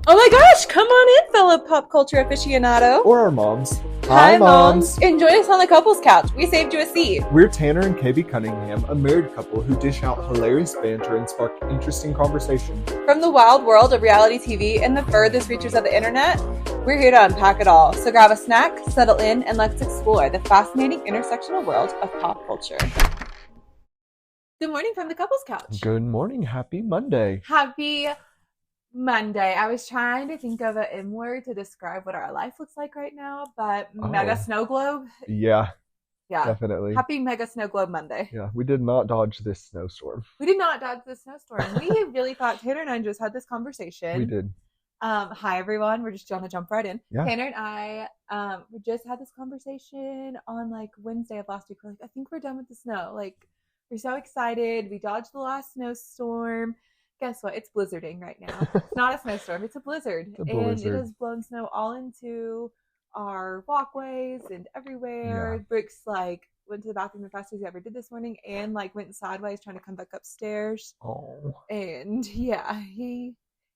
Oh my gosh, come on in, fellow pop culture aficionado. Or our moms. Hi, moms. Enjoy us on the couples couch. We saved you a seat. We're Tanner and KB Cunningham, a married couple who dish out hilarious banter and spark interesting conversation. From the wild world of reality TV and the furthest reaches of the internet, we're here to unpack it all. So grab a snack, settle in, and let's explore the fascinating intersectional world of pop culture. Good morning from the couples couch. Good morning. Happy Monday. Happy Monday. I was trying to think of an M word to describe what our life looks like right now, but mega snow globe. Yeah, Yeah, definitely. Happy mega snow globe Monday. Yeah, we did not dodge this snowstorm. We did not dodge the snowstorm. We really thought Tanner and I just had this conversation. We did. Hi everyone. We're just gonna jump right in. Yeah. Tanner and I we just had this conversation on like Wednesday of last week. We're like, I think we're done with the snow. Like, we're so excited. We dodged the last snowstorm. Guess what? It's blizzarding right now. It's not a snowstorm. It's a blizzard. It's a blizzard. And it has blown snow all into our walkways and everywhere. Yeah. Brooks like went to the bathroom the fastest he ever did this morning and like went sideways trying to come back upstairs. Oh. And yeah,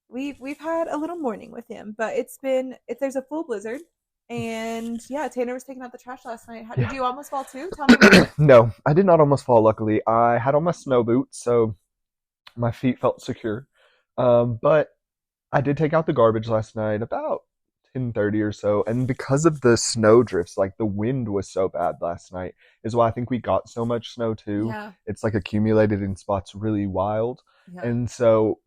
we've had a little morning with him, but there's a full blizzard. And yeah, Tanner was taking out the trash last night. Did you almost fall too? Tell me. No, I did not almost fall, luckily. I had on my snow boots, so my feet felt secure. But I did take out the garbage last night about 10:30 or so, and because of the snow drifts, like the wind was so bad last night, is why I think we got so much snow too. Yeah. It's like accumulated in spots really wild. Yeah. And so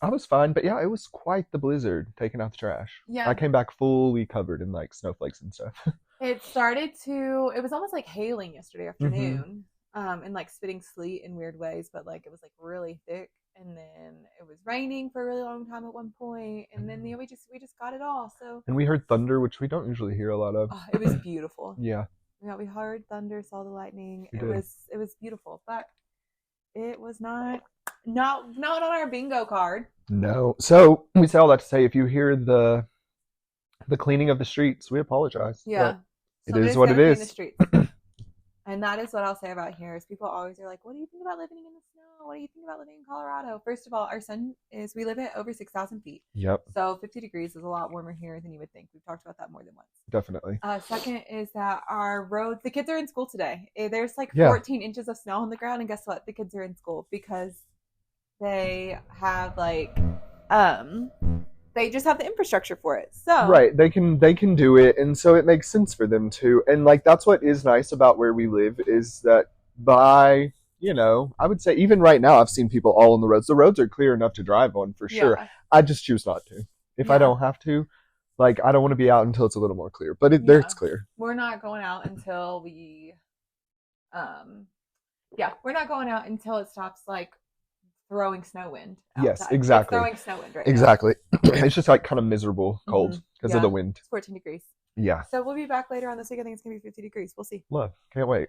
I was fine, but yeah, it was quite the blizzard taking out the trash. Yeah. I came back fully covered in like snowflakes and stuff. It was almost like hailing yesterday afternoon. And like spitting sleet in weird ways, but like it was like really thick, and then it was raining for a really long time at one point, and then we just got it all. So And we heard thunder, which we don't usually hear a lot of. it was beautiful. Yeah. Yeah, we heard thunder, saw the lightning. We It did. was beautiful, but it was not on our bingo card. No. So we say all that to say, if you hear the cleaning of the streets, we apologize. Yeah, But it is what it is. The streets. And that is what I'll say about here is people always are like, what do you think about living in the snow? What do you think about living in Colorado? First of all, we live at over 6,000 feet. Yep, So 50 degrees is a lot warmer here than you would think. We've talked about that more than once. definitely. Second is that our roads, the kids are in school today. There's like Yeah. 14 inches of snow on the ground. And guess what? The kids are in school because they have like, they just have the infrastructure for it. So Right, they can do it, and so it makes sense for them to. And like that's what is nice about where we live is that by, I would say even right now I've seen people all on the roads. The roads are clear enough to drive on for sure. Yeah. I just choose not to. If I don't have to, like I don't want to be out until it's a little more clear. But there it's clear. We're not going out until we're not going out until it stops like throwing snow wind outside. Yes, exactly. It's throwing snow wind right Exactly. It's just like kind of miserable cold because of the wind. It's 14 degrees. Yeah. So we'll be back later on this week. I think it's going to be 50 degrees. We'll see. Love. Can't wait.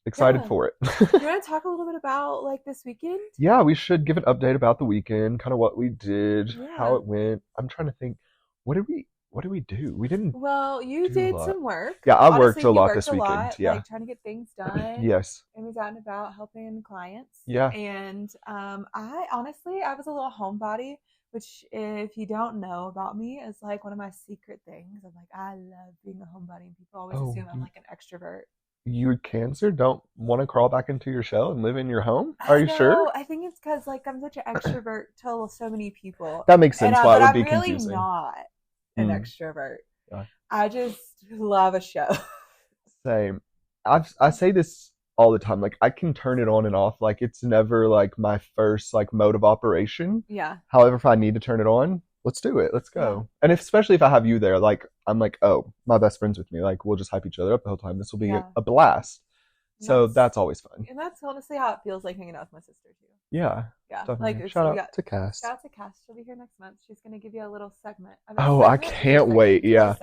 Excited for it. You want to talk a little bit about like this weekend? Yeah, we should give an update about the weekend, kind of what we did, Yeah. how it went. I'm trying to think, what did we do? We didn't. Well, you do a did lot. some work. Yeah, I Honestly, worked a you lot worked this a weekend. lot, Yeah. like trying to get things done. Yes. And we was out and about helping clients. Yeah. And I was a little homebody, which if you don't know about me is like one of my secret things. I'm like, I love being a homebody, and people always assume I'm like an extrovert. You Cancer don't want to crawl back into your shell and live in your home? Are you sure? I think it's because like I'm such an extrovert to so many people. That makes sense why it would be I'm really confusing. not an extrovert. Yeah. I just love a show. Same. I say this all the time. Like I can turn it on and off. Like it's never like my first like mode of operation. Yeah. However, if I need to turn it on, let's do it. Let's go. Yeah. And especially if I have you there, like I'm like, oh, my best friend's with me. Like we'll just hype each other up the whole time. This will be a blast. So that's always fun. And that's honestly how it feels like hanging out with my sister too. Yeah. Yeah. Definitely. Like shout out to Cass. Shout out to Cass. She'll be here next month. She's gonna give you a little segment. I can't wait. Yeah.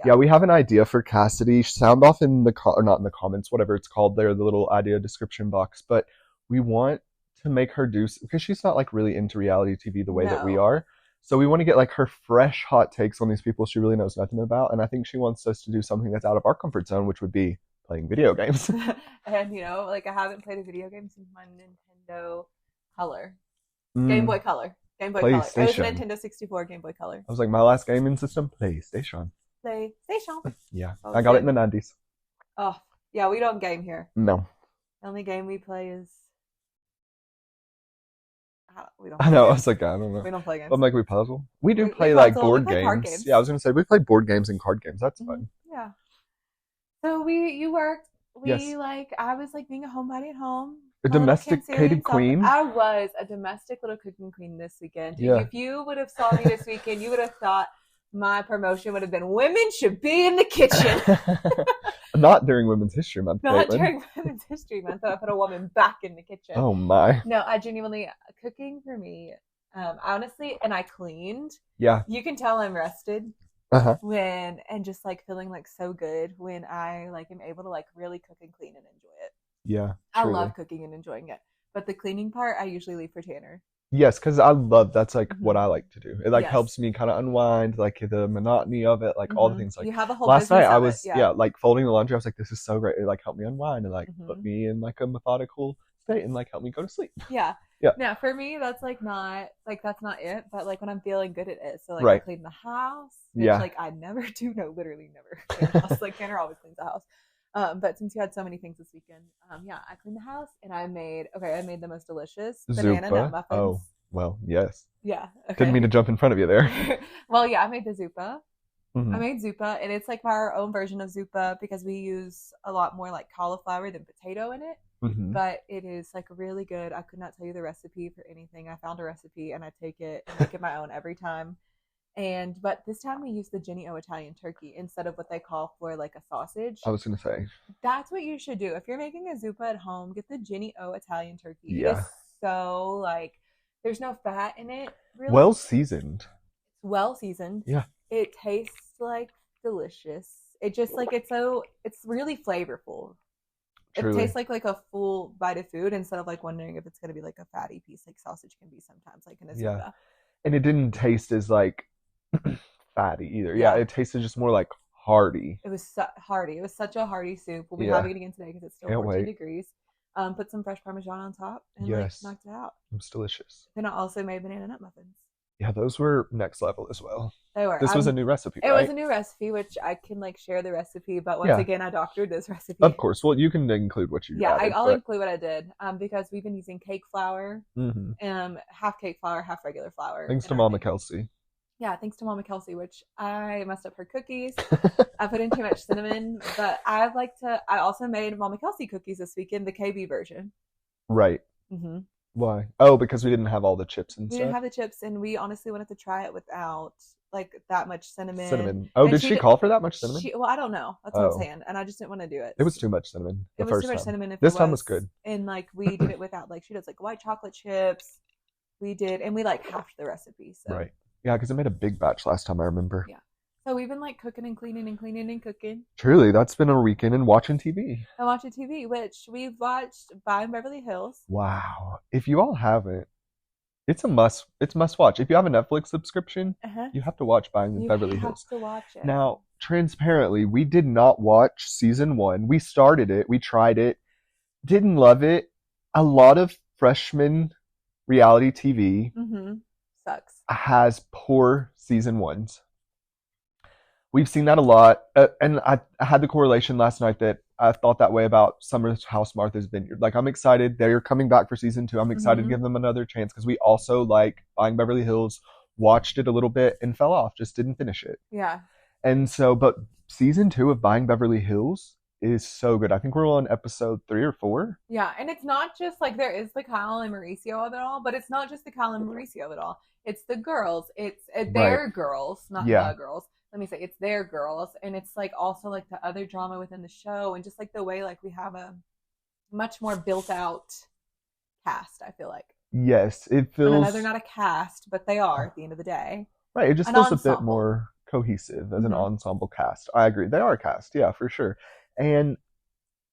Yeah, we have an idea for Cassidy. Sound off in the or not in the comments, whatever it's called there, the little idea description box. But we want to make her do, because she's not like really into reality TV the way that we are. So we want to get like her fresh hot takes on these people she really knows nothing about. And I think she wants us to do something that's out of our comfort zone, which would be playing video games. And like I haven't played a video game since my Nintendo Color. Game Boy Color. Game Boy Color. It was a PlayStation. Nintendo 64 Game Boy Color. I was like, my last gaming system, PlayStation. Yeah, I got it in the 90s. Oh, yeah, we don't game here. No. The only game we play is... I know, I was like, I don't know. We don't play games. I'm like, we puzzle? We do play like board games. Yeah, I was going to say, we play board games and card games. That's fun. Yeah. So you worked. Yes. I was like being a homebody at home. A domesticated queen. I was a domestic little cooking queen this weekend. Yeah. If you would have saw me this weekend, you would have thought my promotion would have been women should be in the kitchen. Not during Women's History Month. Not during Women's History Month. I put a woman back in the kitchen. Oh my. No, I genuinely, cooking for me, honestly, and I cleaned. Yeah. You can tell I'm rested. And just like feeling like so good when I like am able to like really cook and clean and enjoy it. Yeah. I love cooking and enjoying it. But the cleaning part I usually leave for Tanner. Yes, because that's like what I like to do. It like helps me kind of unwind like the monotony of it, like all the things like you have a whole last night I was it, like folding the laundry. I was like, this is so great. It like helped me unwind and like put me in like a methodical state and like help me go to sleep. Yeah. Now for me that's not it, but like when I'm feeling good it is. So like I clean the house, which like I never do. No, literally never clean the house. Like Tanner always cleans the house. But since you had so many things this weekend, I cleaned the house and I made the most delicious banana nut muffins. Oh, well, yes. Yeah. Okay. Didn't mean to jump in front of you there. Well, yeah, I made the zuppa. I made zuppa, and it's like our own version of zuppa because we use a lot more like cauliflower than potato in it. But it is like really good. I could not tell you the recipe for anything. I found a recipe and I take it and make it my own every time. But this time we used the Jenny O Italian turkey instead of what they call for like a sausage. I was gonna say that's what you should do if you're making a zuppa at home. Get the Jenny O Italian turkey. Yeah. It's so like there's no fat in it. Really. Well seasoned. It's well seasoned. Yeah. It tastes like delicious. It just like it's really flavorful. Truly. It tastes like a full bite of food instead of like wondering if it's gonna be like a fatty piece like sausage can be sometimes like in a zuppa. Yeah. And it didn't taste as like fatty either. Yeah, it tasted just more like hearty. It was hearty. It was such a hearty soup. We'll be having it again today because it's still 14 degrees. Put some fresh Parmesan on top and like knocked it out. It's delicious. Then I also made banana nut muffins. Yeah, those were next level as well. They were. This was a new recipe, right? It was a new recipe, which I can like share the recipe, but once again, I doctored this recipe. Of course. Well, you can include what you added. I'll include what I did because we've been using cake flour, half cake flour, half regular flour. Thanks to Mama Kelsey. Yeah, thanks to Mama Kelsey, which I messed up her cookies. I put in too much cinnamon, but I also made Mama Kelsey cookies this weekend, the KB version. Right. Why? Oh, because we didn't have all the chips and stuff. We didn't have the chips, and we honestly wanted to try it without like that much cinnamon. Oh, did she call for that much cinnamon? Well, I don't know. That's what I'm saying, and I just didn't want to do it. It was too much cinnamon. It was too much cinnamon. This time was good. And like we did it without like she does like white chocolate chips. We did, and we like halved the recipe. So. Right. Yeah, because I made a big batch last time. I remember. Yeah. So we've been like cooking and cleaning and cleaning and cooking. Truly, that's been a weekend and watching TV. And watching TV, which we've watched Buying Beverly Hills. Wow. If you all haven't, it's must watch. If you have a Netflix subscription, you have to watch Buying Beverly Hills. You have to watch it. Now, transparently, we did not watch season 1. We started it. We tried it. Didn't love it. A lot of freshman reality TV sucks. Has poor season 1s. We've seen that a lot. And I had the correlation last night that I thought that way about Summer's House Martha's Vineyard. Like, I'm excited. They're coming back for season 2. I'm excited to give them another chance because we also like Buying Beverly Hills, watched it a little bit and fell off, just didn't finish it. Yeah. And so, but season 2 of Buying Beverly Hills is so good. I think we're on episode 3 or 4. Yeah. And it's not just like there is the Kyle and Mauricio of it all, but it's not just the Kyle and Mauricio of it all. It's the girls. It's their girls, not the girls. Let me say it's their girls, and it's like also like the other drama within the show, and just like the way like we have a much more built out cast. I feel like yes, it feels. I know they're not a cast, but they are at the end of the day. Right, it just feels a bit more cohesive as an ensemble cast. I agree, they are a cast, yeah, for sure. And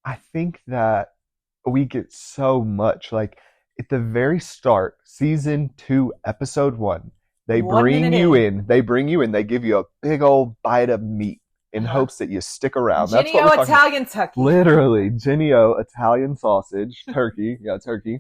I think that we get so much like at the very start, season 2, episode 1. They bring you in. They give you a big old bite of meat in hopes that you stick around. Jenny O Italian turkey. Literally, Jenny O Italian sausage, turkey. Yeah, turkey.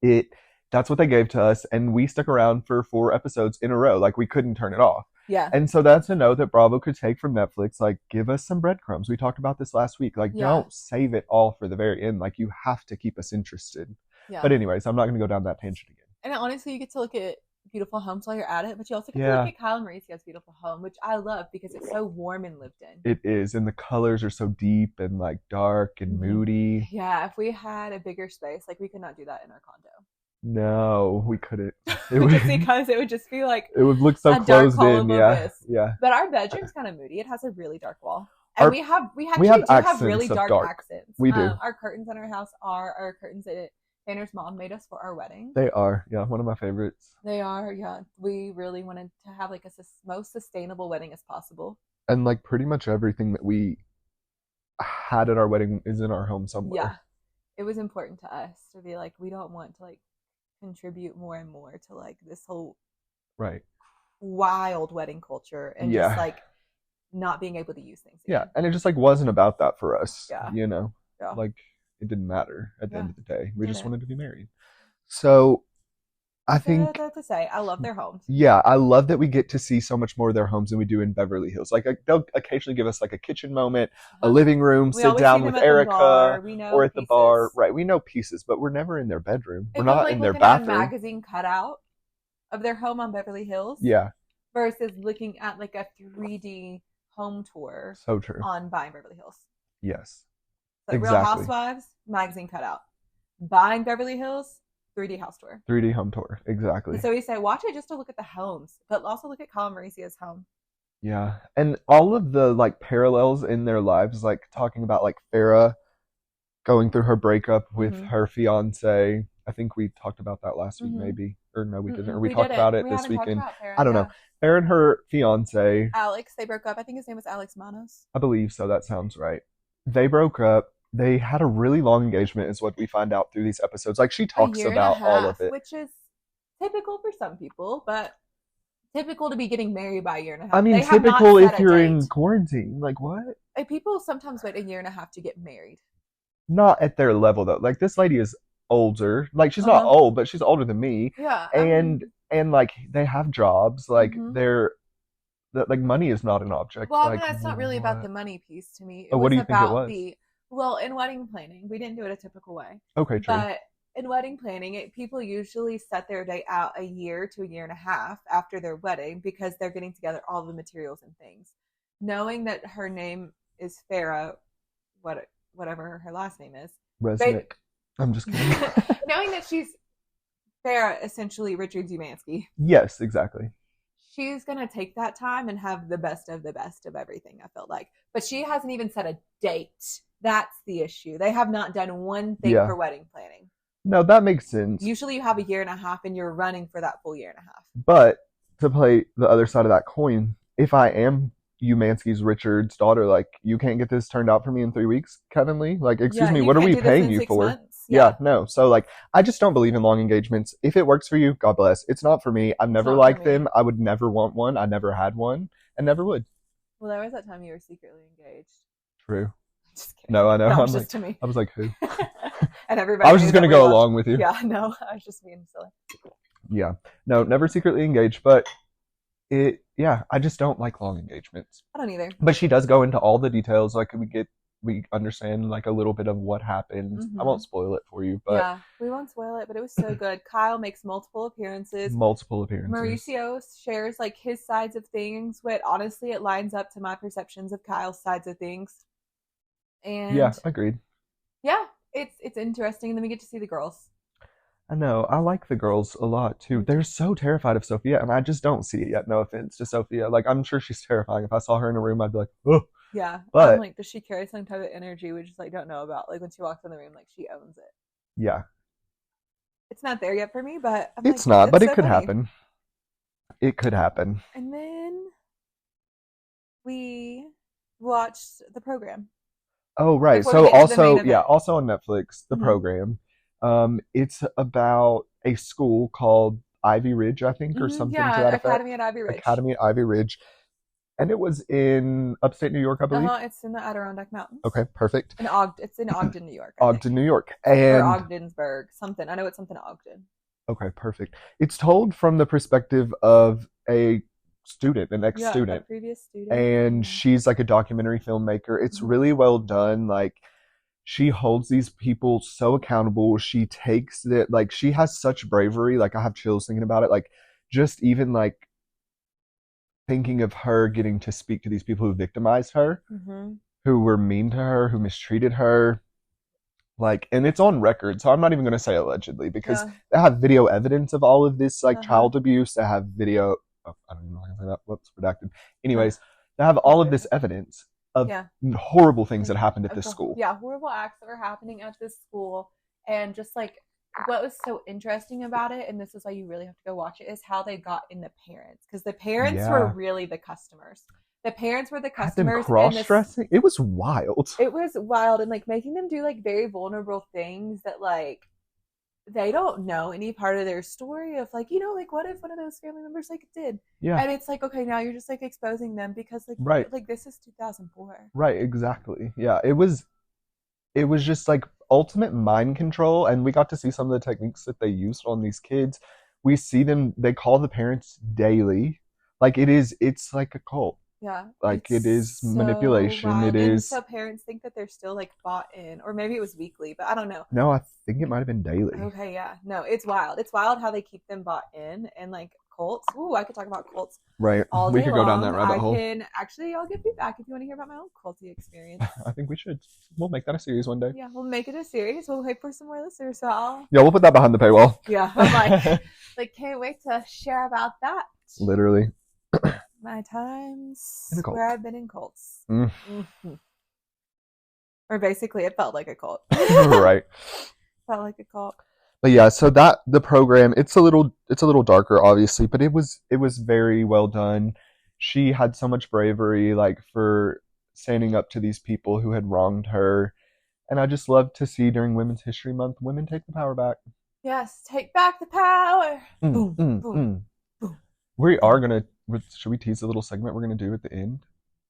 It That's what they gave to us, and we stuck around for 4 episodes in a row. Like, we couldn't turn it off. Yeah. And so that's a note that Bravo could take from Netflix. Like, give us some breadcrumbs. We talked about this last week. Like, don't save it all for the very end. Like, you have to keep us interested. Yeah. But anyways, I'm not going to go down that tangent again. And honestly, you get to look at beautiful homes while you're at it, but you also get to look at Kyle and Mauricio's beautiful home, which I love because it's so warm and lived in. It is, and the colors are so deep and like dark and moody. Yeah, if we had a bigger space, like we could not do that in our condo. No, we couldn't. Just because it would just be like it would look so closed in. Yeah. But our bedroom's kind of moody. It has a really dark wall, and we actually have really dark accents. We do. Our curtains in our house are our curtains that Tanner's mom made us for our wedding. They are, one of my favorites. They are, We really wanted to have like a most sustainable wedding as possible. And like pretty much everything that we had at our wedding is in our home somewhere. Yeah, it was important to us to be like, we don't want to like contribute more and more to like this whole wild wedding culture and just like not being able to use things again. Yeah, and it just like wasn't about that for us. Yeah. Like it didn't matter at the end of the day. We just wanted to be married. So I think to say I love their homes. Yeah, I love that we get to see so much more of their homes than we do in Beverly Hills. Like they'll occasionally give us like a kitchen moment, a living room, sit down with Erica, or at the bar. Right, we know pieces, but we're never in their bedroom. We're not in their bathroom. At a magazine cutout of their home on Beverly Hills. Yeah. Versus looking at like a 3D home tour. So true. On Buying Beverly Hills. Yes. So exactly. Real Housewives, magazine cutout. Buying Beverly Hills, 3D house tour. 3D home tour, exactly. And so we say, watch it just to look at the homes, but also look at Kyle and Mauricio's home. Yeah, and all of the like parallels in their lives, like talking about like Farrah going through her breakup with her fiance. I think we talked about that last week, maybe, or no, we didn't. Or we talked about it this weekend. Farrah, I don't know. Farrah and her fiance, Alex, they broke up. I think his name was Alex Manos. I believe so. That sounds right. They broke up. They had a really long engagement, is what we find out through these episodes. Like, she talks about all of it. Which is typical for some people, but typical to be getting married by a year and a half. I mean, typical if you're in quarantine. Like, what? Like, people sometimes wait a year and a half to get married. Not at their level, though. Like, this lady is older. Like, she's not old, but she's older than me. Yeah. And like, they have jobs. Like, like, money is not an object. Well, like, that's not really about the money piece to me. What do you think it was? Well, in wedding planning, we didn't do it a typical way. Okay, true. But in wedding planning, people usually set their date out a year to a year and a half after their wedding because they're getting together all the materials and things. Knowing that her name is Farrah, whatever her last name is. Resnick. I'm just kidding. Knowing that she's Farrah, essentially Richard Zumansky. Yes, exactly. She's going to take that time and have the best of everything, I felt like. But she hasn't even set a date. That's the issue. They have not done one thing for wedding planning. No, that makes sense. Usually you have a year and a half and you're running for that full year and a half. But to play the other side of that coin, if I am Umansky's Richard's daughter, like, you can't get this turned out for me in 3 weeks, Kevin Lee? Like, excuse me, what are we paying you for? Months. Yeah, no. So, like, I just don't believe in long engagements. If it works for you, God bless. It's not for me. I've never liked them. I would never want one. I never had one and never would. Well, there was that time you were secretly engaged. True. Just kidding. No, I know. That was just to me. I was like, who? And everybody. I was just going to go along with you. Yeah, no, I was just being silly. Yeah. No, never secretly engaged, but I just don't like long engagements. I don't either. But she does go into all the details. Like, we understand like a little bit of what happens. I won't spoil it for you, but yeah, we won't spoil it, but it was so good. Kyle makes multiple appearances. Mauricio shares like his sides of things, but honestly it lines up to my perceptions of Kyle's sides of things. And yeah, agreed. Yeah, it's interesting, and then we get to see the girls. I know. I like the girls a lot too. They're so terrified of Sophia, and I just don't see it yet. No offense to Sophia. Like, I'm sure she's terrifying. If I saw her in a room, I'd be like, oh. Yeah. But I'm like, does she carry some type of energy we just like don't know about? Like, when she walks in the room, like, she owns it. Yeah. It's not there yet for me, but it's not, but it could happen. It could happen. And then we watched the program. Oh, right. So also on Netflix, the program. It's about a school called Ivy Ridge, I think, or something to that effect. Academy at Ivy Ridge. Academy at Ivy Ridge. And it was in upstate New York, I believe. It's in the Adirondack Mountains. Okay, perfect. It's in Ogden, New York. Ogden, New York. Or Ogdensburg, something. I know it's something Ogden. Okay, perfect. It's told from the perspective of a student, an Yeah, a ex-student, previous student. and she's like a documentary filmmaker. It's Mhm. really well done. Like she holds these people so accountable. She takes it like she has such bravery. Like I have chills thinking about it. Like just even like thinking of her getting to speak to these people who victimized her, Mhm. who were mean to her, who mistreated her. Like, and it's on record, so I'm not even going to say allegedly because Yeah. they have video evidence of all of this, like Uh-huh. child abuse. They have video. Oh, I don't even know how to say that. Whoops, redacted. Huh. Anyways, they have all of this evidence of Yeah. horrible things Like, that happened at this school. yeah, horrible acts that were happening at this school, and just like what was so interesting about it, and this is why you really have to go watch it, is how they got in the parents, because the parents were Yeah, really the customers. The parents were the had them customers, and this cross-dressing. It was wild. it was wild, and like making them do like very vulnerable things that like they don't know any part of their story of like, like what if one of those family members like did, Yeah, and it's like, okay, now you're just like exposing them because right, like this is 2004. right, exactly. Yeah, it was just like ultimate mind control, and we got to see some of the techniques that they used on these kids. We see them, they call the parents daily. Like it's like a cult. Yeah, Like it is it's so manipulation. It wild. And is. so parents think that they're still like bought in, or maybe it was weekly, but I don't know. No, I think it might have been daily. Okay, yeah. No, it's wild. It's wild how they keep them bought in, and like cults. Ooh, I could talk about cults Right. all We day could go down long. that rabbit hole. I'll give feedback if you want to hear about my own culty experience. I think we should. We'll make that a series one day. Yeah, we'll make it a series. We'll wait for some more listeners. So I'll. Yeah, we'll put that behind the paywall. Yeah, I'm like can't wait to share about that. Literally. My times In a cult. where I've been in cults. Mm. Or basically, it felt like a cult. Right. Felt like a cult. But yeah, so that the program, it's a little darker, obviously, but it was very well done. She had so much bravery, like for standing up to these people who had wronged her, and I just love to see during Women's History Month, women take the power back. Yes, take back the power. Boom, boom, boom. We are gonna. Should we tease a little segment we're gonna do at the end,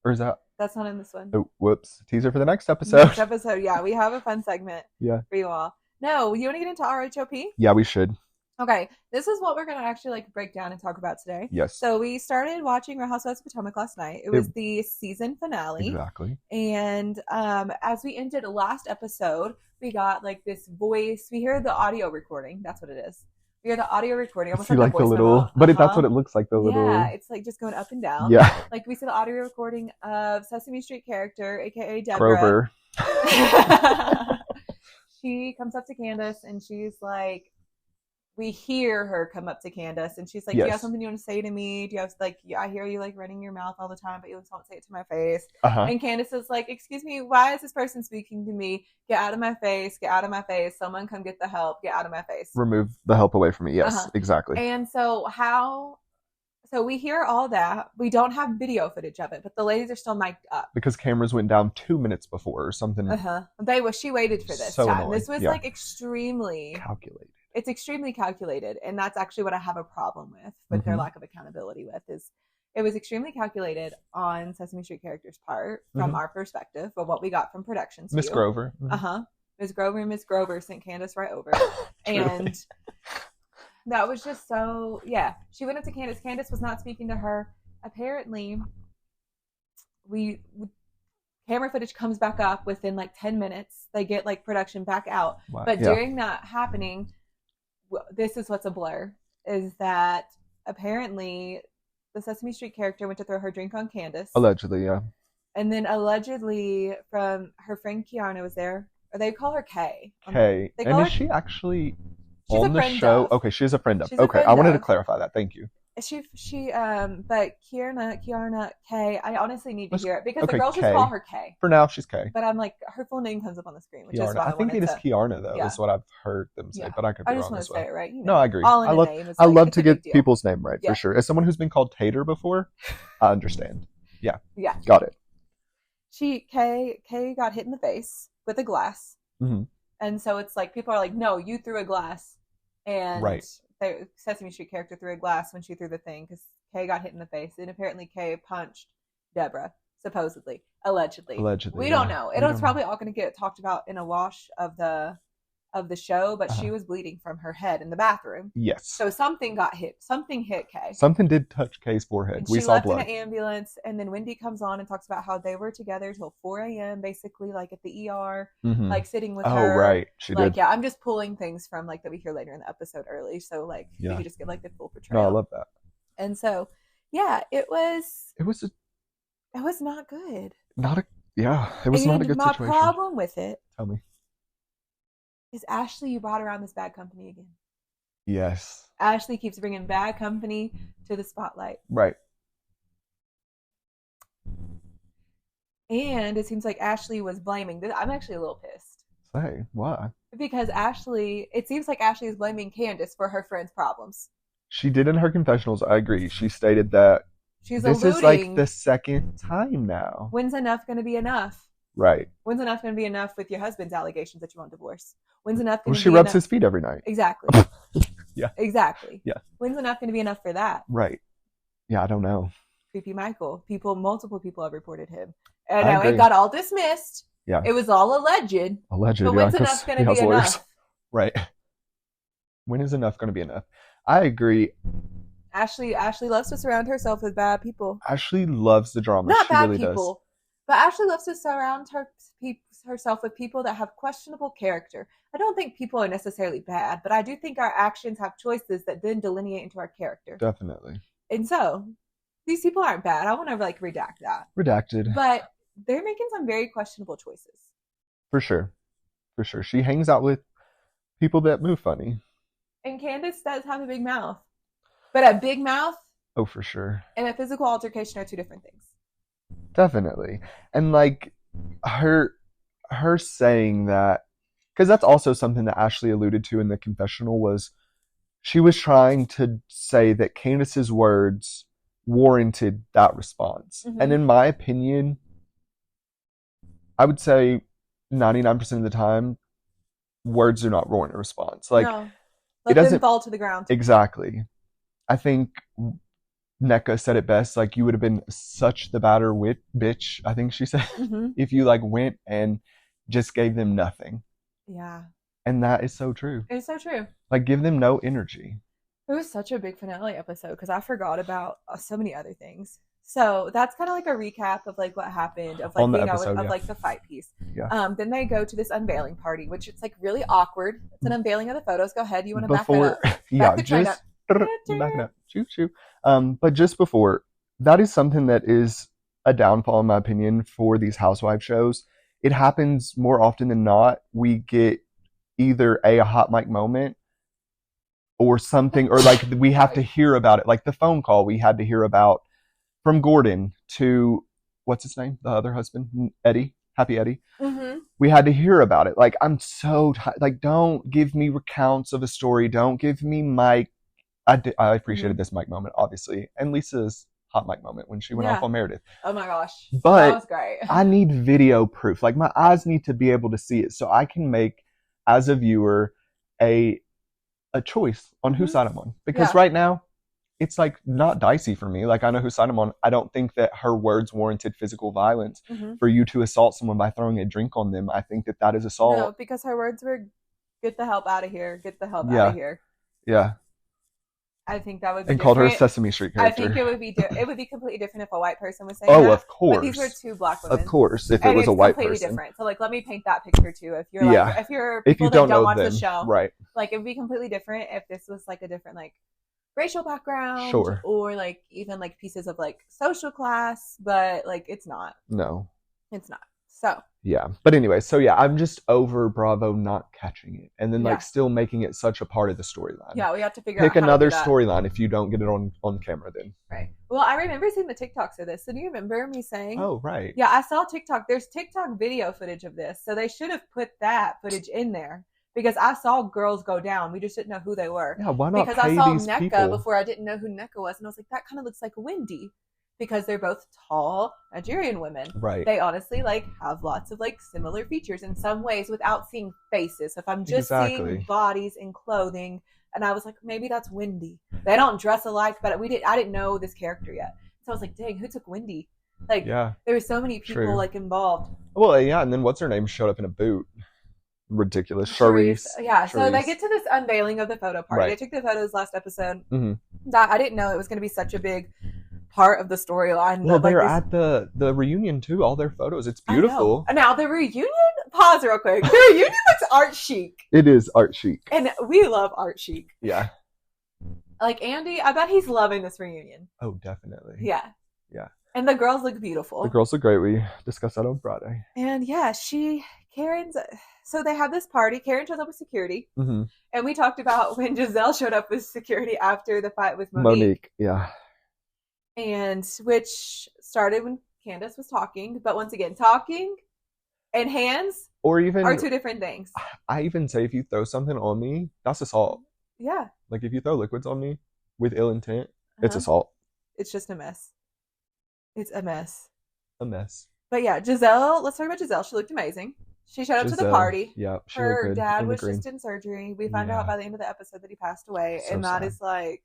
or is that? That's not in this one. Oh, whoops! Teaser for the next episode. Next episode, yeah, we have a fun segment. Yeah. For you all. No, you want to get into RHOP? Yeah, we should. Okay, this is what we're gonna actually like break down and talk about today. Yes. So we started watching Real Housewives of Potomac last night. It was the season finale. Exactly. And as we ended the last episode, we got like this voice. We hear the audio recording. That's what it is. We hear the audio recording. Almost see like the little, memo. but that's what it looks like. The little. Yeah, it's like just going up and down. Yeah. Like we see the audio recording of Sesame Street character, aka Deborah. Grover. She comes up to Candace and she's like, we hear her come up to Candace and she's like, Yes. do you have something you want to say to me? Do you have like, I hear you like running your mouth all the time, but you just won't say it to my face. Uh-huh. And Candace is like, excuse me, why is this person speaking to me? Get out of my face. Get out of my face. Someone come get the help. Get out of my face. Remove the help away from me. Yes, exactly. And so we hear all that. We don't have video footage of it, but the ladies are still mic'd up. Because cameras went down 2 minutes before or something. She waited for this so time. Annoying. This was like extremely calculated. It's extremely calculated, and that's actually what I have a problem with their lack of accountability with, is it was extremely calculated on Sesame Street characters' part from our perspective, but what we got from productions. Miss Grover. Miss Grover and Miss Grover sent Candace right over. And that was just so, yeah. She went up to Candace. Candace was not speaking to her. Apparently, camera footage comes back up within like 10 minutes. They get like production back out. Wow. But during that happening, this is what's a blur, is that apparently the Sesame Street character went to throw her drink on Candace. Allegedly, yeah. And then allegedly from her friend Kiana was there. Or they call her Kay. Kay. And is she actually on the show? Okay, she's a friend of. Okay, I wanted to clarify that. Thank you. But Kiana, Kay, I honestly need to hear it because the girls just call her Kay. For now, she's Kay. But I'm like, her full name comes up on the screen, which Kiarna. is why I think it is Kiarna, though, is what I've heard them say, but I could be wrong as well. I just want to say it right. No, I agree. I love to get people's name right, for sure. As someone who's been called Tater before, I understand. Yeah. Yeah. Got it. Kay got hit in the face with a glass. Mm-hmm. And so it's like, people are like, no, you threw a glass. And the Sesame Street character threw a glass when she threw the thing because Kay got hit in the face. And apparently Kay punched Deborah, supposedly, allegedly. We don't know. It's probably all going to get talked about in a wash of the of the show, but she was bleeding from her head in the bathroom. Yes. So something got hit. Something hit Kay. Something did touch Kay's forehead. And we she saw left blood. in an ambulance, and then Wendy comes on and talks about how they were together till 4 a.m. basically, like at the ER, like sitting with her. Oh, right. She like, did. Yeah, I'm just pulling things from like that we hear later in the episode early, so like we could just get like the full portrayal. No, I love that. And so, yeah, it was not good. It was not a good situation. My problem with it, tell me, is Ashley, you brought around this bad company again. Yes. Ashley keeps bringing bad company to the spotlight. Right. And it seems like Ashley was blaming this. I'm actually a little pissed. Say, why? Because it seems like Ashley is blaming Candace for her friend's problems. She did in her confessionals, I agree. She stated that this is like the second time now. When's enough going to be enough? Right. When's enough going to be enough with your husband's allegations that you want divorce? When's enough going to be she rubs his feet every night. Exactly. Yeah. Exactly. Yeah. When's enough going to be enough for that? Right. Yeah, I don't know. Creepy Michael. Multiple people have reported him. And now it got all dismissed. Yeah. It was all alleged. Alleged, but when's enough going to be enough? Right. When is enough going to be enough? I agree. Ashley loves to surround herself with bad people. Ashley loves the drama. Not she bad really people, does. but Ashley loves to surround herself with people that have questionable character. I don't think people are necessarily bad, but I do think our actions have choices that then delineate into our character. Definitely. And so, these people aren't bad. I want to like redact that. Redacted. But they're making some very questionable choices. For sure. For sure. She hangs out with people that move funny. And Candace does have a big mouth. But a big mouth, oh, for sure, and a physical altercation are two different things. Definitely. And like her saying that, because that's also something that Ashley alluded to in the confessional, was she was trying to say that Candace's words warranted that response. And in my opinion, I would say 99% of the time, words do not warrant a response. Like, no. Let them fall to the ground. Exactly. I think NECA said it best. Like, you would have been such the badder bitch, I think she said, if you like went and just gave them nothing. Yeah. And that is so true. It's so true. Like, give them no energy. It was such a big finale episode because I forgot about so many other things. So that's kind of like a recap of like what happened of like being episode, of like the fight piece. Yeah. Then they go to this unveiling party, which it's like really awkward. It's an unveiling of the photos. Go ahead. You want to back it up? Yeah, just back it up. Choo. But just before, that is something that is a downfall, in my opinion, for these housewife shows. It happens more often than not. We get either a hot mic moment or something, or like we have to hear about it. Like the phone call we had to hear about from Gordon to, what's his name? The other husband, Eddie. Happy Eddie. We had to hear about it. Like, I'm so tired. Like, don't give me recounts of a story. Don't give me Mike. I appreciated this Mike moment, obviously. And Lisa's hot mic moment when she went off on Meredith. Oh my gosh. But that was great. I need video proof. Like, my eyes need to be able to see it so I can make, as a viewer, a choice on whose side I'm on. Because right now, it's like not dicey for me. Like, I know whose side I'm on. I don't think that her words warranted physical violence. For you to assault someone by throwing a drink on them, I think that is assault. No, because her words were, get the help out of here. Get the help out of here. Yeah. I think that would be and called her a Sesame Street character. I think it would be completely different if a white person was saying that. Oh, of course. But these were two black women. Of course, if it was a white person. Completely different. So like, let me paint that picture too. If you're like, if you don't watch the show, right? Like, it would be completely different if this was like a different like racial background, or like even like pieces of like social class, but like it's not. No, it's not. So yeah, but anyway, I'm just over Bravo not catching it, and then like still making it such a part of the storyline. Yeah, we have to figure out pick another storyline if you don't get it on camera. Then right. Well, I remember seeing the TikToks of this. So do you remember me saying? Oh right. Yeah, I saw TikTok. There's TikTok video footage of this, so they should have put that footage in there. Because I saw girls go down. We just didn't know who they were. Yeah, why not? Because I saw NECA before I didn't know who NECA was. And I was like, that kind of looks like Wendy. Because they're both tall Nigerian women. Right. They honestly like have lots of like similar features in some ways without seeing faces. So if I'm just seeing bodies and clothing, and I was like, maybe that's Wendy. They don't dress alike, but I didn't know this character yet. So I was like, dang, who took Wendy? Like, there were so many people like involved. Well, yeah, and then what's her name showed up in a boot. ridiculous. Charisse. Yeah, so they Charisse. get to this unveiling of the photo party. Right. They took the photos last episode. Mm-hmm. That I didn't know it was going to be such a big part of the storyline. Well, they're at the reunion too. All their photos. It's beautiful. Now the reunion. Pause real quick. The reunion looks art chic. It is art chic, and we love art chic. Yeah. Like Andy, I bet he's loving this reunion. Oh, definitely. Yeah. Yeah. And the girls look beautiful. The girls look great. We discussed that on Friday. And yeah, Karen's. So they have this party. Karen shows up with security. Mm-hmm. And we talked about when Giselle showed up with security after the fight with Monique. Yeah. And which started when Candace was talking. But once again, talking and hands are two different things. I even say if you throw something on me, that's assault. Yeah. Like if you throw liquids on me with ill intent, it's assault. It's just a mess. It's a mess. A mess. But yeah, Giselle, let's talk about Giselle. She looked amazing. She showed up to the party. Yeah, her dad was just in surgery. We found out by the end of the episode that he passed away. So and that sad. Is like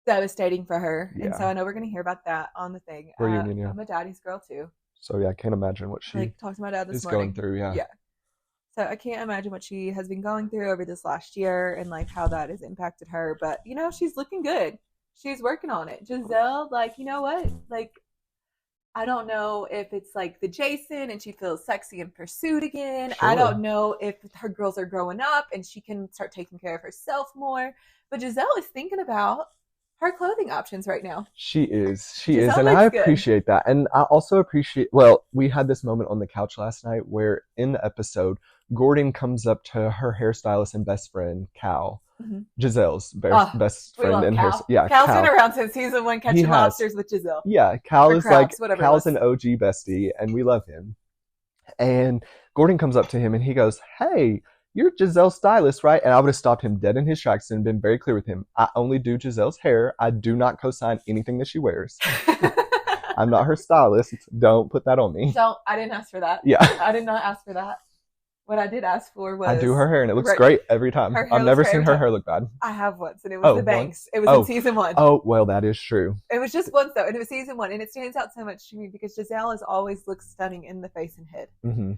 devastating for her. Yeah. And so I know we're going to hear about that on the thing. Reunion, yeah. I'm a daddy's girl too. So yeah, I can't imagine what she talked to my dad this morning. Going through. Yeah. Yeah. So I can't imagine what she has been going through over this last year and like how that has impacted her. But you know, she's looking good. She's working on it. Giselle, like, you know what? Like, I don't know if it's like the Jason and she feels sexy and pursued again. Sure. I don't know if her girls are growing up and she can start taking care of herself more. But Giselle is thinking about her clothing options right now. She is. And I appreciate that. And I also appreciate, well, we had this moment on the couch last night where in the episode, Gordon comes up to her hairstylist and best friend, Cal. Mm-hmm. Giselle's best friend and her. Yeah, Cal's been around since season 1 catching lobsters with Giselle. Yeah, Cal's an OG bestie, and we love him. And Gordon comes up to him and he goes, "Hey, you're Giselle's stylist, right?" And I would have stopped him dead in his tracks and been very clear with him. I only do Giselle's hair. I do not co-sign anything that she wears. I'm not her stylist. Don't put that on me. I didn't ask for that. Yeah. I did not ask for that. What I did ask for was... I do her hair, and it looks great every time. I've never seen her hair look bad. I have once, and it was the bangs. It was in season 1. Oh, well, that is true. It was just once, though, and it was season 1, and it stands out so much to me because Giselle has always looked stunning in the face and head. Mm-hmm.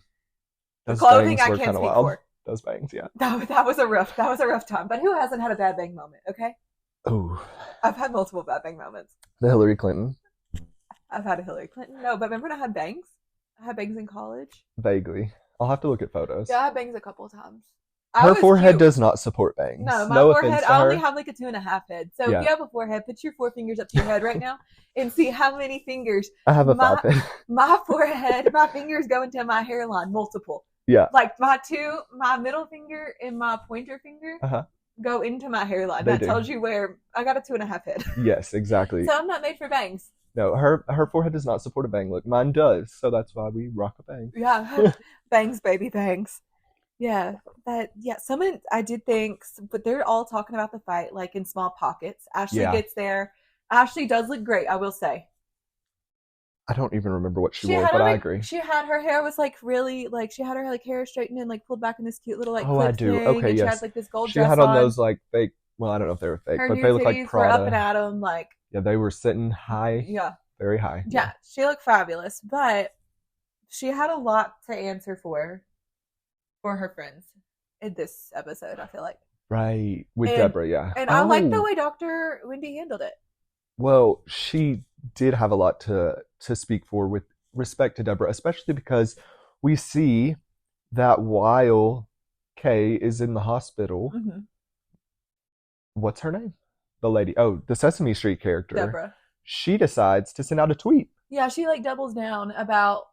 The clothing I can't speak for. Those bangs, yeah. That was a rough time. But who hasn't had a bad bang moment, okay? Oh. I've had multiple bad bang moments. The Hillary Clinton. I've had a Hillary Clinton. No, but remember when I had bangs? I had bangs in college. Vaguely. I'll have to look at photos. Yeah, I had bangs a couple of times. Her forehead does not support bangs. No, my forehead, I only have like a 2.5 head. So if you have a forehead, put your 4 fingers up to your head right now and see how many fingers. I have a 5 head. My forehead, my fingers go into my hairline, multiple. Yeah. Like my middle finger and my pointer finger go into my hairline. That tells you where I got a 2.5 head. Yes, exactly. So I'm not made for bangs. No, her forehead does not support a bang look. Mine does, so that's why we rock a bang. Yeah, bangs, baby, bangs. Yeah, someone I did think, but they're all talking about the fight like in small pockets. Ashley gets there. Ashley does look great, I will say. I don't even remember what she wore, but I agree. She had her hair was like really like she had her like hair straightened and like pulled back in this cute little like I do. Thing, okay, and yes. She had like this gold she dress had on those like fake. Well, I don't know if they were fake, but they look like Prada. Were up and at them, like. Yeah, they were sitting high. Yeah. Very high. Yeah, she looked fabulous, but she had a lot to answer for her friends in this episode, I feel like. Right. With Deborah, yeah. And I like the way Dr. Wendy handled it. Well, she did have a lot to speak for with respect to Deborah, especially because we see that while Kay is in the hospital, what's her name? The lady. Oh, the Sesame Street character. Deborah. She decides to send out a tweet. Yeah, she like doubles down about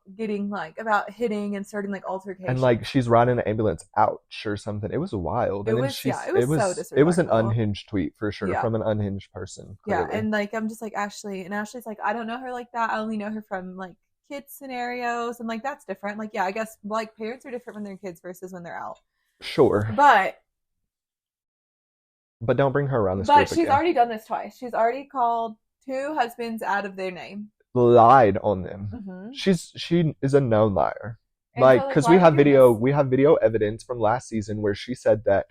about hitting and starting like altercation. And like she's riding an ambulance, ouch or something. It was wild. It was so disrespectful. It was an unhinged tweet for sure from an unhinged person. Clearly. Yeah, and like I'm just like Ashley, and Ashley's like, I don't know her like that. I only know her from like kids scenarios, and like that's different. Like I guess like parents are different when they're kids versus when they're out. Sure. But don't bring her around this group again. But she's already done this twice. She's already called 2 husbands out of their name. Lied on them. She is a known liar. And like, because we have video evidence from last season where she said that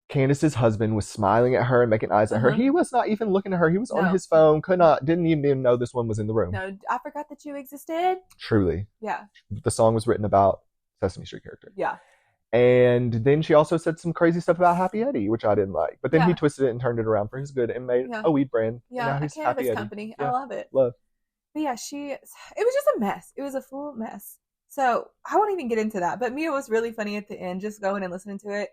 Candace's husband was smiling at her and making eyes at her. He was not even looking at her. He was on his phone. Didn't even know this one was in the room. No, I forgot that you existed. Truly. Yeah. The song was written about Sesame Street character. Yeah. And then she also said some crazy stuff about Happy Eddie, which I didn't like. But then he twisted it and turned it around for his good and made a weed brand. Yeah, and now he's a cannabis company. I love it. Love. But yeah, it was just a mess. It was a full mess. So I won't even get into that. But Mia was really funny at the end, just going and listening to it,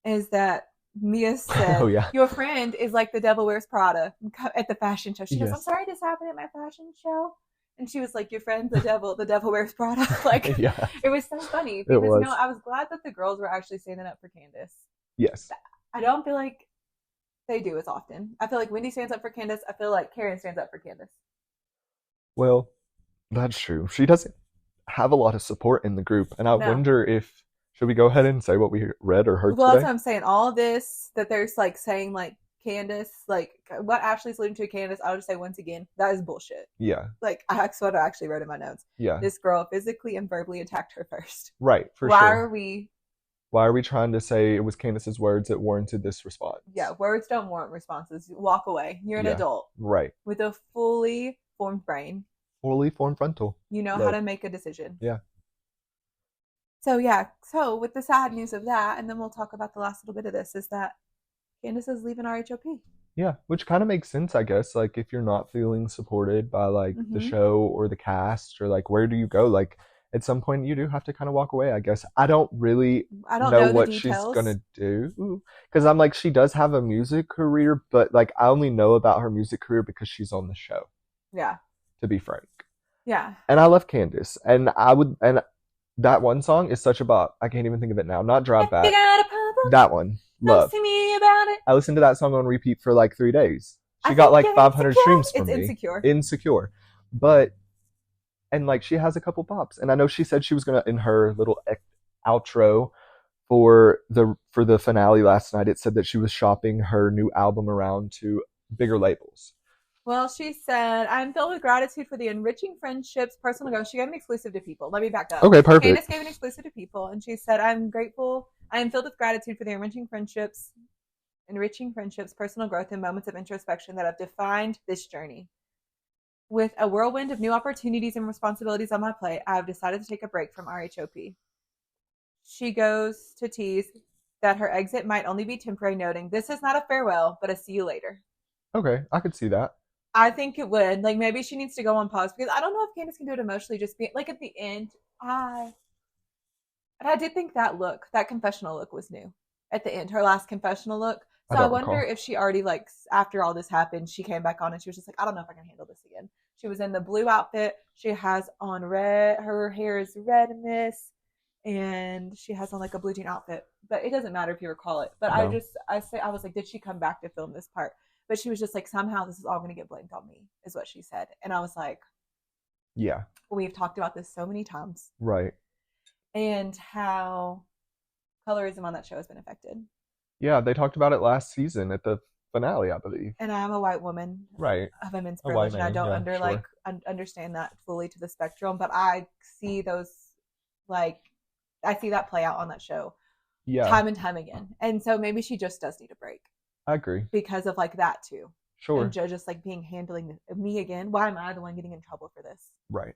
is that Mia said, your friend is like the Devil Wears Prada at the fashion show. She goes, I'm sorry this happened at my fashion show. And she was like, your friend's the devil wears Prada. Like, it was so funny. Because, I was glad that the girls were actually standing up for Candace. Yes. I don't feel like they do as often. I feel like Wendy stands up for Candace. I feel like Karen stands up for Candace. Well, that's true. She doesn't have a lot of support in the group. And I wonder if, should we go ahead and say what we read or heard today? Well, that's what I'm saying. All of this that there's like saying like Candace, like what Ashley's alluding to Candace, I'll just say once again, that is bullshit. Yeah. Like that's what I actually wrote in my notes. Yeah. This girl physically and verbally attacked her first. Right, for sure. Why are we trying to say it was Candace's words that warranted this response? Yeah, words don't warrant responses. Walk away. You're an adult. Right. With a fully formed brain. Fully formed frontal. You know how to make a decision. Yeah. So with the sad news of that, and then we'll talk about the last little bit of this, is that Candace is leaving RHOP. Yeah, which kind of makes sense, I guess. Like, if you're not feeling supported by, like, the show or the cast, or, like, where do you go? Like, at some point, you do have to kind of walk away, I guess. I don't know what she's going to do. Because I'm like, she does have a music career, but, like, I only know about her music career because she's on the show. Yeah. To be frank. Yeah. And I love Candace. And that one song is such a bop. I can't even think of it now. Not Drive Back. That one. Love. See me about it. I listened to that song on repeat for like 3 days. She got like 500 streams from me. Insecure. But, and like she has a couple pops. And I know she said she was going to, in her little outro for the finale last night, it said that she was shopping her new album around to bigger labels. Well, she said, I'm filled with gratitude for the enriching friendships, personal growth. She gave an exclusive to people. Let me back up. Okay, perfect. Candace gave an exclusive to people, and she said, I am filled with gratitude for the enriching friendships, personal growth, and moments of introspection that have defined this journey. With a whirlwind of new opportunities and responsibilities on my plate, I have decided to take a break from RHOP. She goes to tease that her exit might only be temporary, noting, this is not a farewell, but a see you later. Okay, I could see that. I think it would. Like, maybe she needs to go on pause because I don't know if Candace can do it emotionally. Just be like at the end. I did think that confessional look was new at the end. Her last confessional look. So I wonder if she already, like, after all this happened, she came back on and she was just like, I don't know if I can handle this again. She was in the blue outfit. She has on red. Her hair is red in this. And she has on like a blue jean outfit. But it doesn't matter if you recall it. But no. I was like, did she come back to film this part? But she was just like, somehow this is all going to get blamed on me, is what she said. And I was like, yeah. We've talked about this so many times. Right. And how colorism on that show has been affected. Yeah, they talked about it last season at the finale, I believe. And I'm a white woman. Right. Of immense privilege. And I don't understand that fully to the spectrum. But I see those, like, I see that play out on that show. Yeah. Time and time again. And so maybe she just does need a break. I agree. Because of like that too. Sure. And just like handling me again. Why am I the one getting in trouble for this? Right.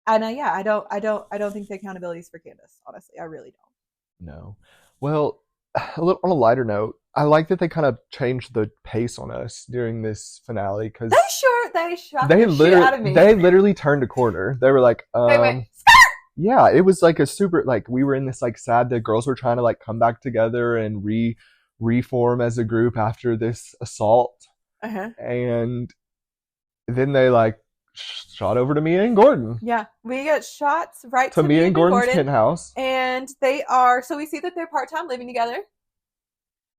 And I don't think the accountability is for Candace. Honestly, I really don't. No. Well, on a lighter note, I like that they kind of changed the pace on us during this finale because they shot the shit out of me. They literally turned a corner. They were like, they went, Skirt! Yeah, it was like a super, like we were in this like sad, the girls were trying to like come back together and reform as a group after this assault. Uh-huh. And then they like shot over to Mia and Gordon. Yeah, we get shots right to Mia and Gordon's penthouse. And so we see that they're part-time living together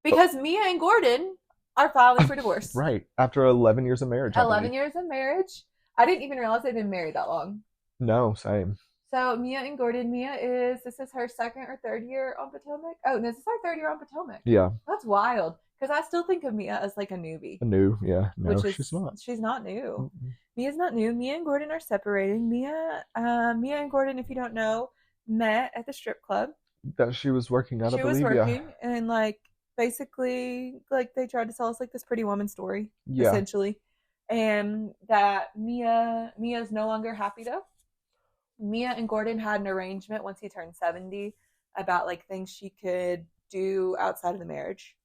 because Mia and Gordon are filing for divorce. Right, after 11 years of marriage. 11 years of marriage. I didn't even realize they'd been married that long. No, same. So Mia and Gordon, this is her second or third year on Potomac. Oh, this is our third year on Potomac. Yeah. That's wild. Because I still think of Mia as like a newbie. Yeah. No, she's not. She's not new. Mm-mm. Mia's not new. Mia and Gordon are separating. Mia and Gordon, if you don't know, met at the strip club. That she was working at, I believe. She was working, and like basically, like they tried to sell us like this pretty woman story, essentially, and that Mia's no longer happy though. Mia and Gordon had an arrangement once he turned 70 about like things she could do outside of the marriage.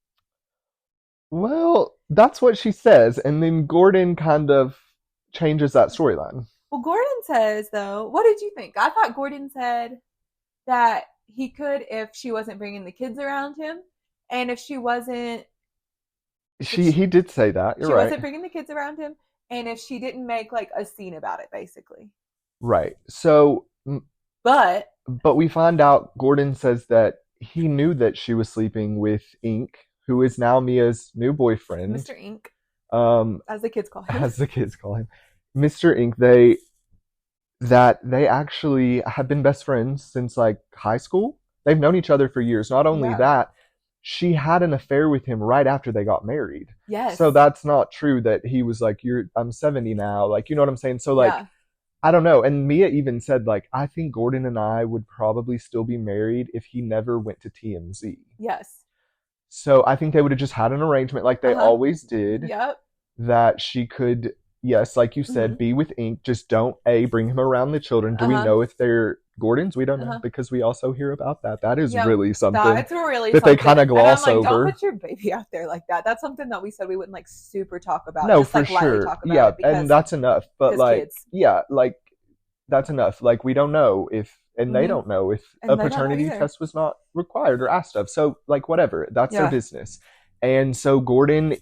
Well, that's what she says, and then Gordon kind of changes that storyline. Well, Gordon says, though, what did you think? I thought Gordon said that he could if she wasn't bringing the kids around him, and if she wasn't. He did say that. You're right. She wasn't bringing the kids around him, and if she didn't make like a scene about it, basically. Right. So. But we find out Gordon says that he knew that she was sleeping with Ink, who is now Mia's new boyfriend. Mr. Ink. As the kids call him. Mr. Ink, they actually have been best friends since like high school. They've known each other for years. Not only that, she had an affair with him right after they got married. Yes. So that's not true that he was like, I'm 70 now. Like, you know what I'm saying? So like, I don't know. And Mia even said like, I think Gordon and I would probably still be married if he never went to TMZ. Yes. So I think they would have just had an arrangement like they always did. Yep. That she could, yes, like you said, be with Ink. Just don't bring him around the children. Do we know if they're Gordon's? We don't know because we also hear about that. That is really something. That's really that they kind of gloss over. Don't put your baby out there like that. That's something that we said we wouldn't like super talk about. No, just, for like, sure. Talk about it and that's enough. But like, kids. like that's enough. Like we don't know if, and they don't know if a paternity test was not required or asked of. So like whatever, that's their business. And so Gordon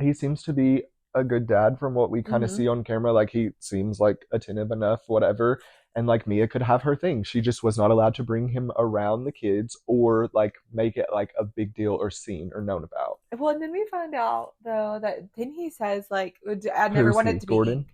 he seems to be a good dad from what we kind of see on camera. Like he seems like attentive enough, whatever. And like Mia could have her thing. She just was not allowed to bring him around the kids or like make it like a big deal or seen or known about. Well, and then we find out though that then he says like, I never wanted to be Gordon? Ink.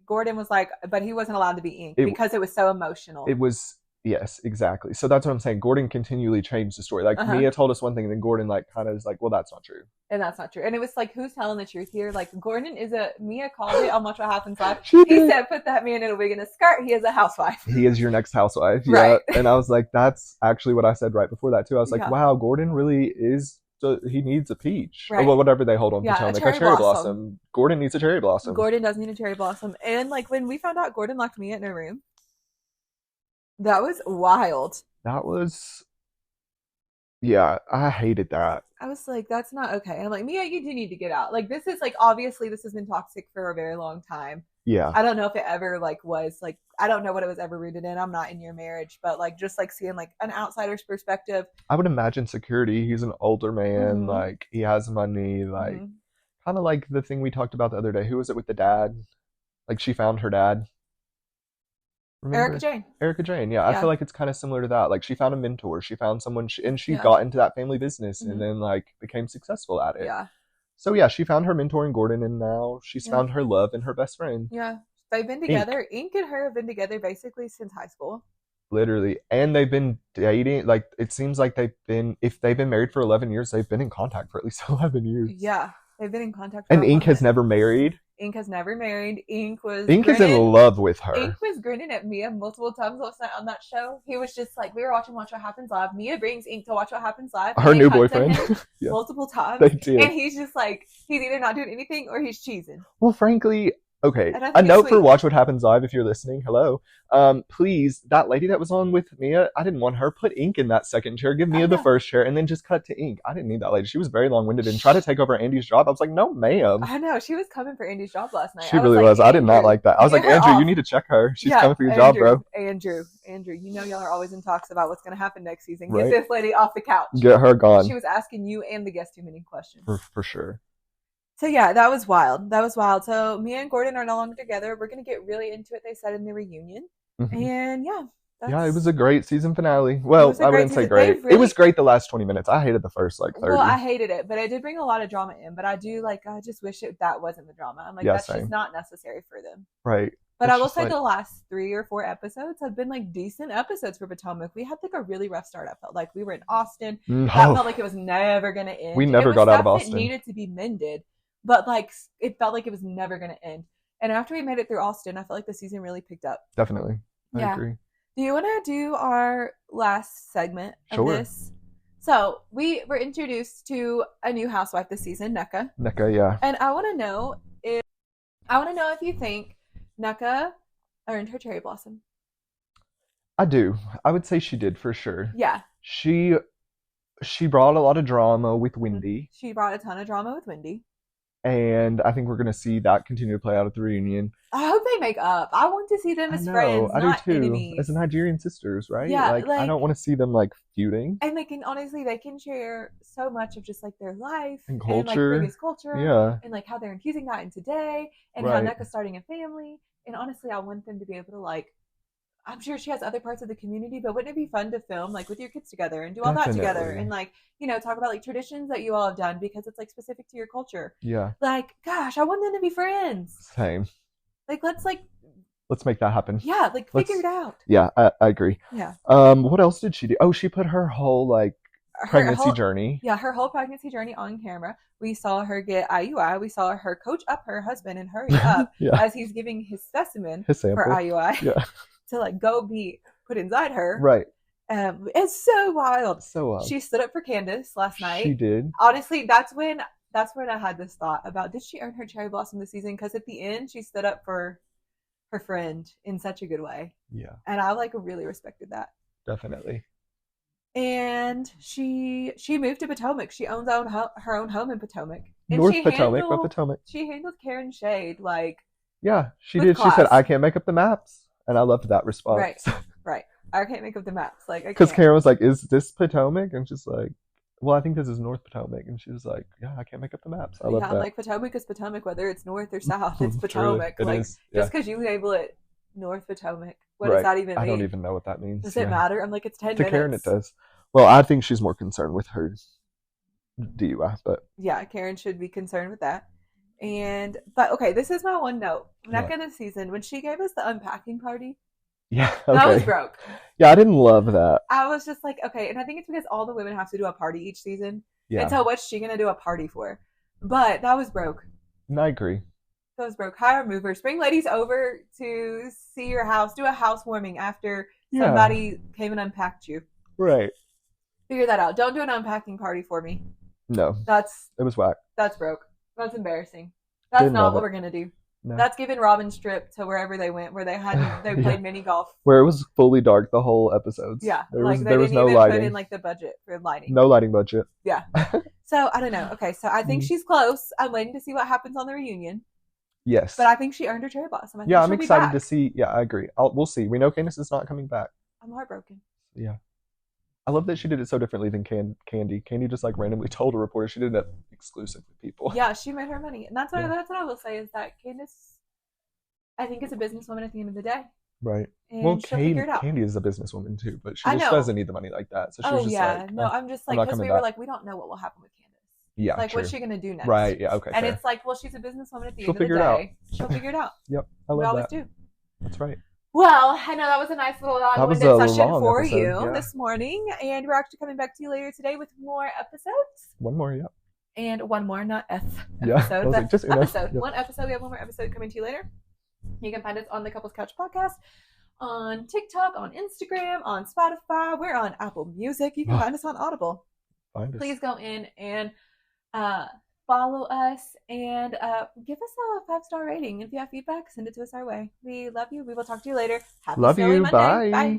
Gordon was like, but he wasn't allowed to be Ink because it was so emotional. It was. Yes, exactly. So that's what I'm saying. Gordon continually changed the story. Like Mia told us one thing, and then Gordon like kind of is like, well, that's not true. And that's not true. And it was like, who's telling the truth here? Like Gordon Mia called it on Watch What Happens Live. He said, put that man in a wig and a skirt. He is a housewife. He is your next housewife. Yeah. Right. And I was like, that's actually what I said right before that too. I was like, wow, Gordon really is. So he needs a peach or whatever they hold on Potomac, a cherry blossom. Gordon needs a cherry blossom. Gordon does need a cherry blossom. And like when we found out Gordon locked Mia in her room, that was wild. That was, I hated that. I was like, that's not okay. And I'm like, Mia, you do need to get out. Like, this is like, obviously, this has been toxic for a very long time. Yeah. I don't know if it ever like was like, I don't know what it was ever rooted in. I'm not in your marriage, but like, just like seeing like an outsider's perspective. I would imagine security. He's an older man. Like, he has money. Like, kind of like the thing we talked about the other day. Who was it with the dad? Like, she found her dad. Remember? Erica Jane, yeah. I feel like it's kind of similar to that. Like, she found a mentor. She found someone, and she got into that family business and then, like, became successful at it. Yeah. So, yeah, she found her mentor in Gordon, and now she's found her love in her best friend. Yeah. They've been together. Ink and her have been together basically since high school. Literally. And they've been dating. Like, it seems like if they've been married for 11 years, they've been in contact for at least 11 years. Yeah. They've been in contact for And Ink has never married. Ink has never married. Ink is in love with her. Ink was grinning at Mia multiple times last night on that show. He was just like, we were watching Watch What Happens Live. Mia brings Ink to Watch What Happens Live. Her new boyfriend. Multiple times. They did. And he's just like, he's either not doing anything or he's cheesing. Well, frankly, okay. A note for Watch What Happens Live if you're listening. Hello. Please, that lady that was on with Mia, I didn't want her. Put Ink in that second chair. Give Mia the first chair and then just cut to Ink. I didn't need that lady. She was very long-winded and tried to take over Andy's job. I was like, no, ma'am. I know. She was coming for Andy's job last night. She really was. I did not like that. I was like, Andrew, you need to check her. She's coming for your job, bro. Andrew, you know y'all are always in talks about what's going to happen next season. Get this lady off the couch. Get her gone. She was asking you and the guests too many questions. For sure. So yeah, that was wild. So Mia and Gordon are no longer together. We're going to get really into it, they said in the reunion. And it was a great season finale. Well, I wouldn't say great. It was great the last 20 minutes. I hated the first 30. Well, I hated it, but it did bring a lot of drama in. But I just wish that wasn't the drama. I'm like, that's just not necessary for them. Right. But I will say the last 3 or 4 episodes have been like decent episodes for Potomac. We had like a really rough start. I felt like we were in Austin. That felt like it was never going to end. We never got out of Austin. It needed to be mended, but like it felt like it was never going to end. And after we made it through Austin, I felt like the season really picked up. Definitely. I agree. Do you want to do our last segment of this? So we were introduced to a new housewife this season, Nneka. Nneka, yeah. And I want to know if you think Nneka earned her cherry blossom. I do. I would say she did for sure. Yeah. She brought a lot of drama with Wendy. She brought a ton of drama with Wendy. And I think we're going to see that continue to play out at the reunion. I hope they make up. I want to see them as friends, not enemies. As Nigerian sisters, right? Yeah, like I don't want to see them like feuding. And they can honestly, they can share so much of just like their life and culture, and like previous culture, yeah, and like how they're infusing that in today, and how Nneka's starting a family. And honestly, I want them to be able to like. I'm sure she has other parts of the community, but wouldn't it be fun to film like with your kids together and do all that together and like, you know, talk about like traditions that you all have done because it's like specific to your culture. Yeah. Like, gosh, I want them to be friends. Same. Like, let's make that happen. Yeah, like figure it out. Yeah, I agree. Yeah. What else did she do? Oh, she put her whole like pregnancy journey. Yeah, her whole pregnancy journey on camera. We saw her get IUI. We saw her coach up her husband and hurry up as he's giving his specimen for IUI. Yeah. To like go be put inside her. Right. It's so wild. So wild. She stood up for Candace last night. She did. Honestly, that's when I had this thought about, did she earn her cherry blossom this season? Because at the end, she stood up for her friend in such a good way. Yeah. And I like really respected that. Definitely. And she moved to Potomac. She owns her own home in Potomac. And North Potomac, but Potomac. She handled Karen Shade like. Yeah, she did. Class. She said, "I can't make up the maps." And I loved that response. Right. I can't make up the maps. Like, because Karen was like, "Is this Potomac?" And she's like, "Well, I think this is North Potomac." And she was like, "Yeah, I can't make up the maps." I love that. Like Potomac is Potomac, whether it's north or south. It's Potomac. Like, just because you label it North Potomac, what does that even mean? I don't even know what that means. Does it matter? I'm like, it's 10 minutes. To Karen, it does. Well, I think she's more concerned with her DUI, but yeah, Karen should be concerned with that. But okay, this is my one note. Nneka this season, when she gave us the unpacking party. Yeah, okay. That was broke. Yeah, I didn't love that. I was just like, okay, and I think it's because all the women have to do a party each season. Yeah. And so what's she gonna do a party for? But that was broke. I agree. That was broke. Hire movers. Bring ladies over to see your house. Do a housewarming after somebody came and unpacked you. Right. Figure that out. Don't do an unpacking party for me. No. It was whack. That's broke. That's embarrassing. That's not what we're gonna do. No. That's giving Robin's trip to wherever they went, where they played mini golf, where it was fully dark the whole episodes. Yeah, there was no lighting. Put in like the budget for lighting. No lighting budget. Yeah. So I don't know. Okay, so I think she's close. I'm waiting to see what happens on the reunion. Yes, but I think she earned her cherry blossom. I'm excited to see. Yeah, I agree. We'll see. We know Candace is not coming back. I'm heartbroken. Yeah. I love that she did it so differently than Candy. Candy just like randomly told a reporter. She did it exclusive with people. Yeah, she made her money, and that's what I will say is that Candace, I think, is a businesswoman at the end of the day. Right. And well, Candy is a businesswoman too, but she just doesn't need the money like that. So she's I'm just like, because we were like, we don't know what will happen with Candace. Yeah, like what's she gonna do next? Right. Yeah. Okay. And it's like, well, she's a businesswoman at the end of the day. She'll figure it out. Yep. I love we always that. do. That's right. Well, I know that was a nice little long-winded session for you this morning, and we're actually coming back to you later today with more episodes. One more, yeah. And one more, not episode, but just episode. Yep. One episode. We have one more episode coming to you later. You can find us on the Couples Couch Podcast, on TikTok, on Instagram, on Spotify. We're on Apple Music. You can find us on Audible. Please go in and follow us and give us a 5-star rating. If you have feedback, send it to us our way. We love you. We will talk to you later. Happy love you. Monday. Bye.